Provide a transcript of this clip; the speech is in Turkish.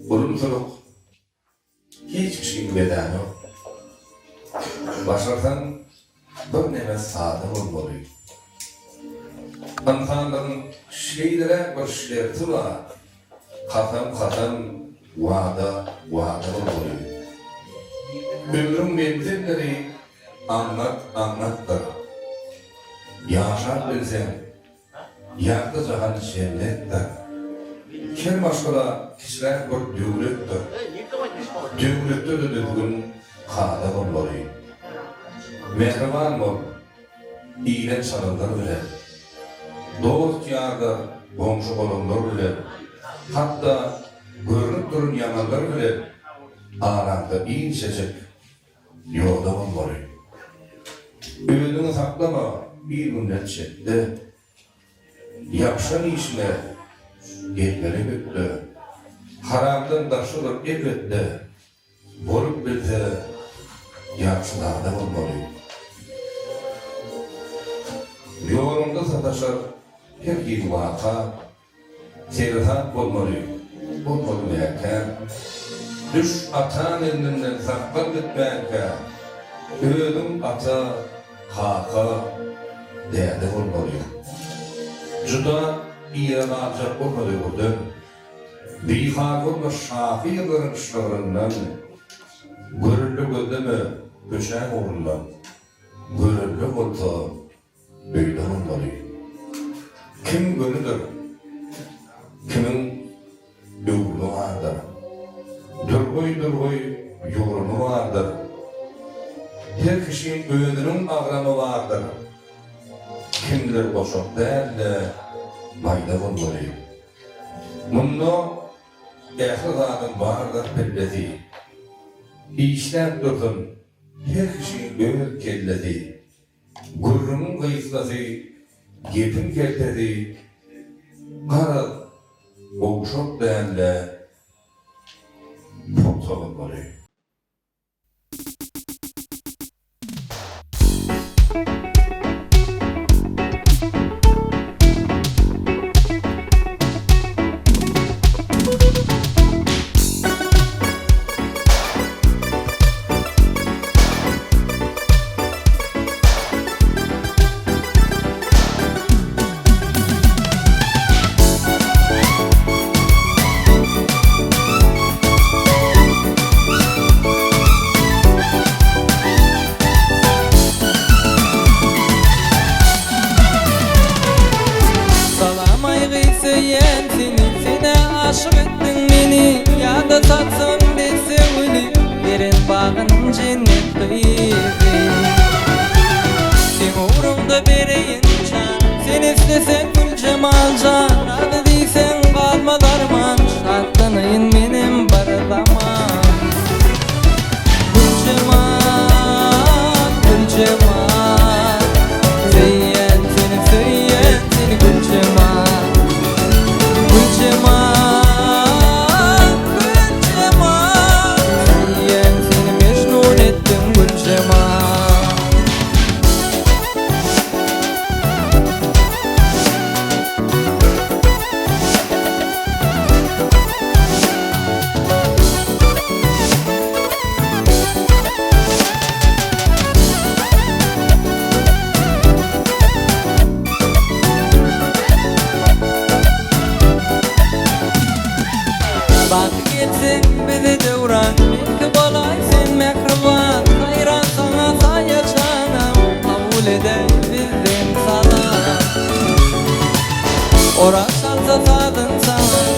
bulunturuk, hiç kişinin bedeni yok. Başarsan bir neme sadım olmalı. İnsanların şeylere bir şerti var. Katam vada olmalı. Ömrüm benzinleri anlattır. Yaşar bilsen, yakta cahan cennettir. Kel başkala kişiler bir dövlettir. Dövlette de düzgün kada olmalı. Mehriban ol, iyilen çalınlar bile. Dost yarda, komşu olunlar bile. Hatta görünüp durun yamanlar bile. Aranda iyi seçip yolda olmalı. Öğününü saklama, bir günnet çekti. Yapşan işine gitmeli büktü. Haramdan taşılır elbette. Bolup bilse yaxşılarda olmalı. Yolunda sataşar her bir vaka, serhat olmalı. Olmalı yerken, düş atan elinden saklar gitmeyken, ödüm ata, haka, değerli olmalı. Juda iğren alacak olmalı oldu. Bir hakımla şafirlerin işlerinden, görüllü gözleme köşen uğrundan, görüllü olsa öyle olmalı. Kim gönüdür? Kimin yolu vardır? Durgoy yorunu vardır. Her kişinin öğününün ağramı vardır. Kimdir boşuk değil de bayda olmalı. Bunu ehli vardır belledi. İşten durdun, her kişinin ömür kelledi. Gurrunun kıyıslası, gepin keltedi. Karal, boğuşuk değerle, çok olmalı. Aşık ettin beni, ya da tatsın dese öyle. Verin bağın cennet kıydı. Sen uğrumda bereyim can, sen istesen gül cemal can. Hadi deysen kalma darman, şartlanayın benim barılamam. Gül cemal, gül cemal, söyyen seni gül cemal. Gül cemal, bak gitsin bizi devran, milki balay sen mekriban. Hayran sana sayır canım, kabul eder bizden sana. Orak salsa sadın sana,